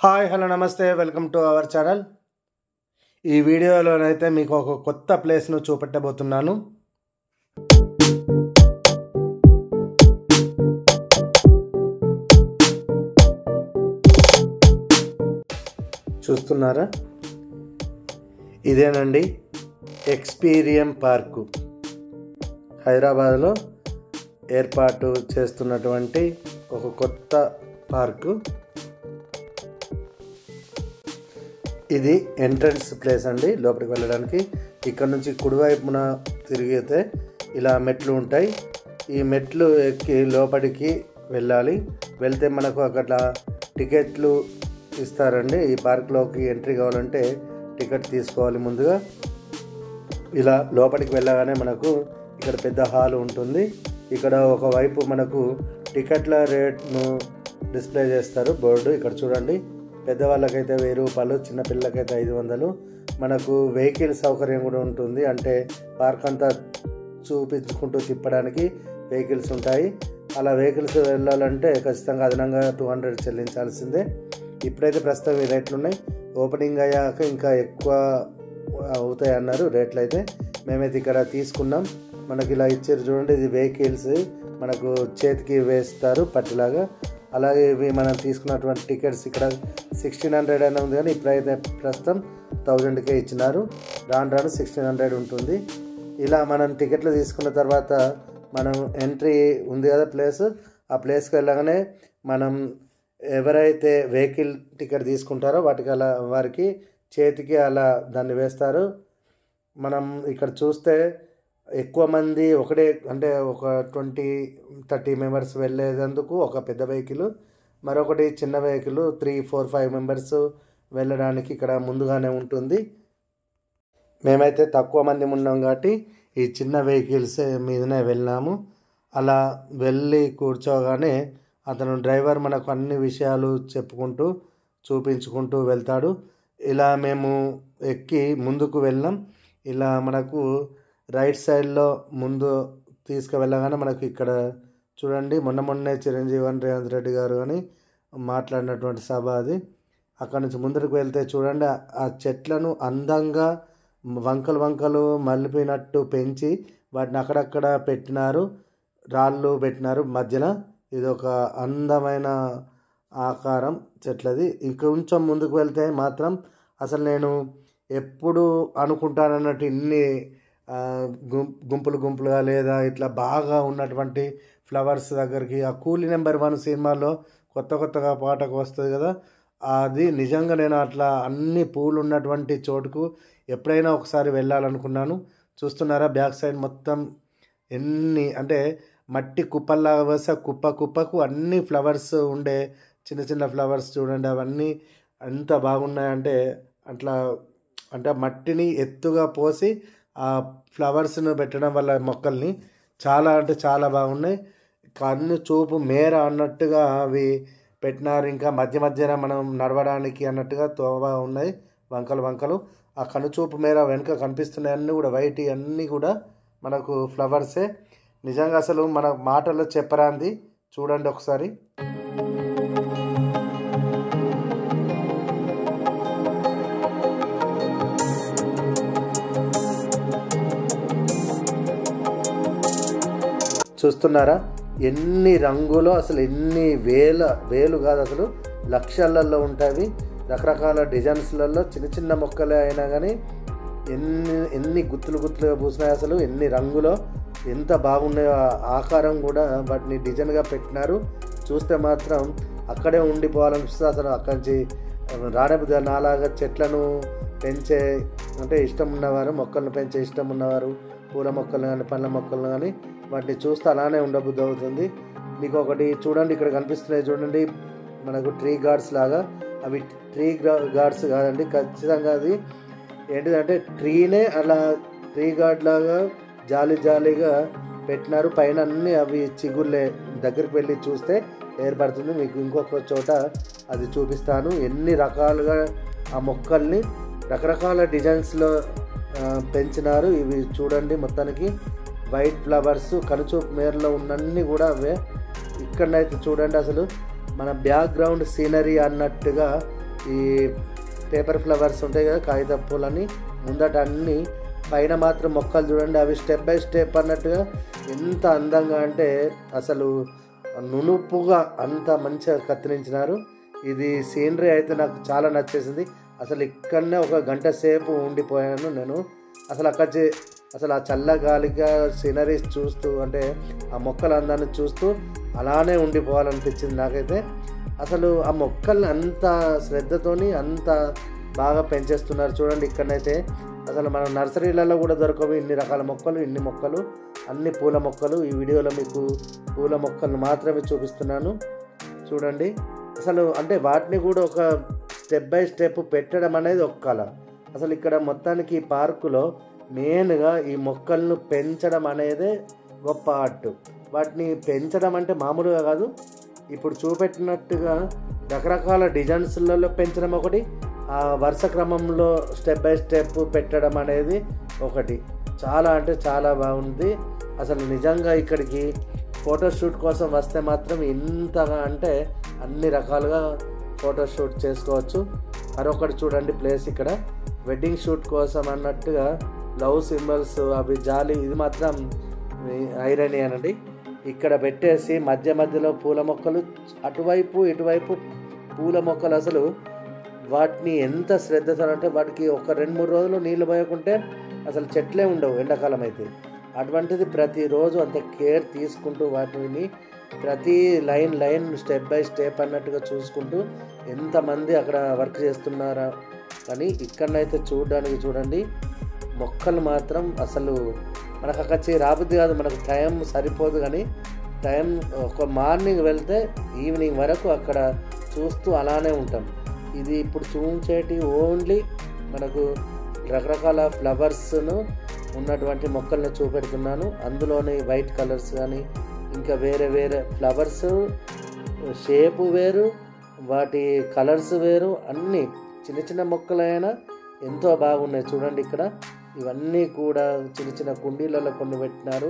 Hi hello నమస్తే welcome to our channel. ఈ వీడియోలోనైతే మీకు ఒక కొత్త ప్లేస్ను చూపెట్టబోతున్నాను. చూస్తున్నారా, ఇదేనండి ఎక్స్పీరియం పార్కు. హైదరాబాద్లో ఏర్పాటు చేస్తున్నటువంటి ఒక కొత్త పార్కు. ఇది ఎంట్రన్స్ ప్లేస్ అండి. లోపలికి వెళ్ళడానికి ఇక్కడ నుంచి కుడివైపున తిరిగితే ఇలా మెట్లు ఉంటాయి. ఈ మెట్లు ఎక్కి లోపలికి వెళ్ళాలి. వెళ్తే మనకు అక్కడ టికెట్లు ఇస్తారండి. ఈ పార్క్లోకి ఎంట్రీ కావాలంటే టికెట్ తీసుకోవాలి ముందుగా. ఇలా లోపలికి వెళ్ళగానే మనకు ఇక్కడ పెద్ద హాల్ ఉంటుంది. ఇక్కడ ఒకవైపు మనకు టికెట్ల రేట్ను డిస్ప్లే చేస్తారు బోర్డు. ఇక్కడ చూడండి, పెద్దవాళ్ళకైతే 1000 రూపాయలు, చిన్నపిల్లలకైతే 500. మనకు వెహికల్ సౌకర్యం కూడా ఉంటుంది. అంటే పార్క్ అంతా చూపించుకుంటూ తిప్పడానికి వెహికల్స్ ఉంటాయి. అలా వెహికల్స్ వెళ్ళాలంటే ఖచ్చితంగా అదనంగా 200 చెల్లించాల్సిందే. ఇప్పుడైతే ప్రస్తుతం ఈ రేట్లు ఉన్నాయి. ఓపెనింగ్ అయ్యాక ఇంకా ఎక్కువ అవుతాయి అన్నారు రేట్లు. అయితే మేమైతే ఇక్కడ తీసుకున్నాం. మనకి ఇలా ఇచ్చారు చూడండి, ఇది వెహికల్స్ మనకు చేతికి వేస్తారు పట్టిలాగా. అలాగే ఇవి మనం తీసుకున్నటువంటి టికెట్స్ ఇక్కడ 1600 అని ఉంది, కానీ ఇప్పుడైతే ప్రస్తుతం 1000కే ఇచ్చినారు. రాను 1600 ఉంటుంది. ఇలా మనం టికెట్లు తీసుకున్న తర్వాత మనం ఎంట్రీ ఉంది కదా ప్లేస్, ఆ ప్లేస్కి వెళ్ళగానే మనం ఎవరైతే వెహికల్ టికెట్ తీసుకుంటారో వారికి చేతికి అలా దాన్ని వేస్తారు. మనం ఇక్కడ చూస్తే ఎక్కువ మంది ఒకటే, అంటే ఒక 20-30 మెంబర్స్ వెళ్ళేందుకు ఒక పెద్ద వెహికల్, మరొకటి చిన్న వెహికల్ 3-4-5 మెంబర్స్ వెళ్ళడానికి ఇక్కడ ముందుగానే ఉంటుంది. మేమైతే తక్కువ మంది ఉన్నాం కాబట్టి ఈ చిన్న వెహికల్స్ మీదనే వెళ్ళాము. అలా వెళ్ళి కూర్చోగానే అతను డ్రైవర్ మనకు అన్ని విషయాలు చెప్పుకుంటూ చూపించుకుంటూ వెళ్తాడు. ఇలా మేము ఎక్కి ముందుకు వెళ్ళాం. ఇలా మనకు రైట్ సైడ్లో ముందు తీసుకువెళ్ళగానే మనకు ఇక్కడ చూడండి, మొన్నే చిరంజీవి రేవంత్ రెడ్డి గారు అని మాట్లాడినటువంటి సభ అది. అక్కడ నుంచి ముందరికి వెళ్తే చూడండి, ఆ చెట్లను అందంగా వంకలు మలిపినట్టు పెంచి వాటిని అక్కడక్కడ పెట్టినారు, రాళ్ళు పెట్టినారు మధ్యన. ఇది ఒక అందమైన ఆకారం చెట్లది. ఇంకొంచెం ముందుకు వెళ్తే మాత్రం అసలు నేను ఎప్పుడు అనుకుంటానన్నట్టు ఇన్ని గుంపులుగా లేదా ఇట్లా బాగా ఉన్నటువంటి ఫ్లవర్స్ దగ్గరికి, ఆ కూలీ నెంబర్ 1 సినిమాలో కొత్తగా పాటకు వస్తుంది కదా, అది నిజంగా నేను అట్లా అన్ని పూలు ఉన్నటువంటి చోటుకు ఎప్పుడైనా ఒకసారి వెళ్ళాలనుకున్నాను. చూస్తున్నారా, బ్యాక్ సైడ్ మొత్తం ఎన్ని అంటే మట్టి కుప్పల్లాగా వేస్తే కుప్పకు అన్ని ఫ్లవర్స్ ఉండే చిన్న ఫ్లవర్స్ చూడండి. అవన్నీ ఎంత బాగున్నాయంటే అట్లా, అంటే మట్టిని ఎత్తుగా పోసి ఆ ఫ్లవర్స్ను పెట్టడం వల్ల మొక్కల్ని చాలా బాగున్నాయి. కన్ను చూపు మేర అన్నట్టుగా అవి పెట్టినారు. ఇంకా మధ్యన మనం నడవడానికి అన్నట్టుగా తోవ ఉన్నాయి, వంకలు. ఆ కనుచూపు మేర వెనుక కనిపిస్తున్నాయి అన్నీ కూడా వైట్, అన్నీ కూడా మనకు ఫ్లవర్సే. నిజంగా అసలు మన మాటల్లో చెప్పరాంది. చూడండి ఒకసారి. చూస్తున్నారా, ఎన్ని రంగులో, అసలు ఎన్ని వేలు కాదు, అసలు లక్షలలో ఉంటాయి. రకరకాల డిజైన్స్లలో చిన్న మొక్కలే అయినా కానీ ఎన్ని గుత్తులుగా పూసినాయి. అసలు ఎన్ని రంగులో ఎంత బాగున్నాయో. ఆకారం కూడా వాటిని డిజైన్గా పెట్టినారు. చూస్తే మాత్రం అక్కడే ఉండిపోవాలనిపిస్తుంది. అసలు అక్కడి నుంచి రానబుద్ధి. నాలాగా చెట్లను పెంచే అంటే ఇష్టం ఉన్నవారు, మొక్కలను పెంచే ఇష్టం ఉన్నవారు, పూల మొక్కలు కానీ పండ్ల మొక్కలు కానీ వాటిని చూస్తే అలానే ఉండబుద్ధి అవుతుంది. మీకు ఒకటి చూడండి, ఇక్కడ కనిపిస్తున్నాయి చూడండి మనకు ట్రీ గార్డ్స్ లాగా. అవి ట్రీ గార్డ్స్ కాదండి, ఖచ్చితంగా అది ఏంటిదంటే ట్రీనే అలా ట్రీ గార్డ్ లాగా జాలీగా పెట్టినారు. పైన అన్నీ అవి చిగుళ్ళే. దగ్గరికి వెళ్ళి చూస్తే ఏర్పడుతుంది. మీకు ఇంకొక చోట అది చూపిస్తాను. ఎన్ని రకాలుగా ఆ మొక్కల్ని రకరకాల డిజైన్స్లో పెంచినారు. ఇవి చూడండి, మొత్తానికి వైట్ ఫ్లవర్స్ కనుచూపు మేరలో ఉన్నన్ని కూడా అవే. ఇక్కడనైతే చూడండి, అసలు మన బ్యాక్గ్రౌండ్ సీనరీ అన్నట్టుగా ఈ పేపర్ ఫ్లవర్స్ ఉంటాయి కదా, కాగిత పూలని ముందట అన్నీ, పైన మాత్రం మొక్కలు చూడండి, అవి స్టెప్ బై స్టెప్ అన్నట్టుగా ఎంత అందంగా అంటే అసలు నునుపుగా అంత మంచిగా కత్తిరించినారు. ఇది సీనరీ అయితే నాకు చాలా నచ్చేసింది. అసలు ఇక్కడనే ఒక గంట సేపు ఉండిపోయాను నేను. అసలు అసలు ఆ చల్లగాలిగా సీనరీస్ చూస్తూ, అంటే ఆ మొక్కల అందాన్ని చూస్తూ అలానే ఉండిపోవాలనిపించింది నాకైతే. అసలు ఆ మొక్కల్ని అంత శ్రద్ధతోని అంత బాగా పెంచేస్తున్నారు చూడండి. ఇక్కడనైతే అసలు మనం నర్సరీలలో కూడా దొరకవు ఇన్ని రకాల మొక్కలు, ఇన్ని మొక్కలు, అన్ని పూల మొక్కలు. ఈ వీడియోలో మీకు పూల మొక్కలు మాత్రమే చూపిస్తున్నాను చూడండి. అసలు అంటే వాటిని కూడా ఒక స్టెప్ బై స్టెప్ పెట్టడం అనేది ఒక కళ. అసలు ఇక్కడ మొత్తానికి ఈ పార్కులో మెయిన్గా ఈ మొక్కలను పెంచడం అనేదే గొప్ప ఆర్ట్. వాటిని పెంచడం అంటే మామూలుగా కాదు, ఇప్పుడు చూపెట్టినట్టుగా రకరకాల డిజైన్స్లలో పెంచడం ఒకటి, ఆ వరుస క్రమంలో స్టెప్ బై స్టెప్ పెట్టడం అనేది ఒకటి. చాలా అంటే చాలా బాగుంది. అసలు నిజంగా ఇక్కడికి ఫోటోషూట్ కోసం వస్తే మాత్రం ఇంతగా అంటే అన్ని రకాలుగా ఫోటోషూట్ చేసుకోవచ్చు. మరొకటి చూడండి ప్లేస్, ఇక్కడ వెడ్డింగ్ షూట్ కోసం అన్నట్టుగా లవ్ సింబల్స్, అవి జాలి, ఇది మాత్రం ఐరన్ అనండి. ఇక్కడ పెట్టేసి మధ్య మధ్యలో పూల మొక్కలు, అటువైపు ఇటువైపు పూల మొక్కలు. అసలు వాటిని ఎంత శ్రద్ధతో అంటే వాటికి ఒక 2-3 రోజులు నీళ్ళు పోయకుంటే అసలు చెట్లే ఉండవు ఎండాకాలం అయితే. అటువంటిది ప్రతిరోజు అంత కేర్ తీసుకుంటూ వాటిని ప్రతి లైన్ స్టెప్ బై స్టెప్ అన్నట్టుగా చూసుకుంటూ ఎంతమంది అక్కడ వర్క్ చేస్తున్నారా. కానీ ఇక్కడనైతే చూడడానికి చూడండి, మొక్కలు మాత్రం అసలు మనకు అక్కడ రాబుద్ది కాదు, మనకు టైం సరిపోదు. కానీ టైం ఒక మార్నింగ్ వెళ్తే ఈవినింగ్ వరకు అక్కడ చూస్తూ అలానే ఉంటాం. ఇది ఇప్పుడు చూంచేటి ఓన్లీ మనకు రకరకాల ఫ్లవర్స్ను ఉన్నటువంటి మొక్కల్ని చూపెడుతున్నాను. అందులోని వైట్ కలర్స్ కానీ ఇంకా వేరే వేరే ఫ్లవర్స్ షేపు వేరు, వాటి కలర్స్ వేరు, అన్నీ చిన్న చిన్న మొక్కలైనా ఎంతో బాగున్నాయి చూడండి. ఇక్కడ ఇవన్నీ కూడా చిన్న చిన్న కుండీలలో కొన్ని పెట్టినారు,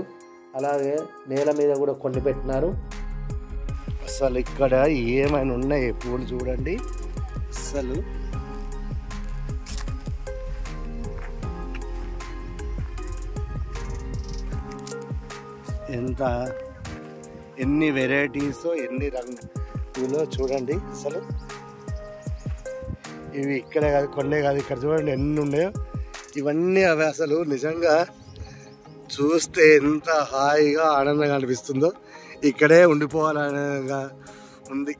అలాగే నేల మీద కూడా కొన్ని పెట్టినారు. అసలు ఇక్కడ ఏమైనా ఉన్నాయి పూలు చూడండి. అసలు ఎన్ని వెరైటీస్, ఎన్ని రంగులో చూడండి. అసలు ఇవి ఇక్కడే కాదు, కొన్నే కాదు, ఇక్కడ చూడండి ఎన్ని ఉన్నాయో. ఇవన్నీ అవి అసలు నిజంగా చూస్తే ఎంత హాయిగా ఆనందంగా అనిపిస్తుందో, ఇక్కడే ఉండిపోవాలనేగా ఉంది.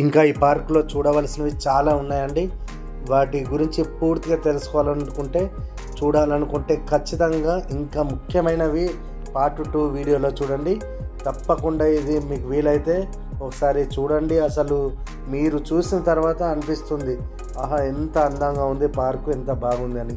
ఇంకా ఈ పార్కులో చూడవలసినవి చాలా ఉన్నాయండి. వాటి గురించి పూర్తిగా చూడాలనుకుంటే ఖచ్చితంగా ఇంకా ముఖ్యమైనవి పార్ట్ 2 వీడియోలో చూడండి. తప్పకుండా ఇది మీకు వీలైతే ఒకసారి చూడండి. అసలు మీరు చూసిన తర్వాత అనిపిస్తుంది, ఆహా ఎంత అందంగా ఉంది పార్కు, ఎంత బాగుంది అని.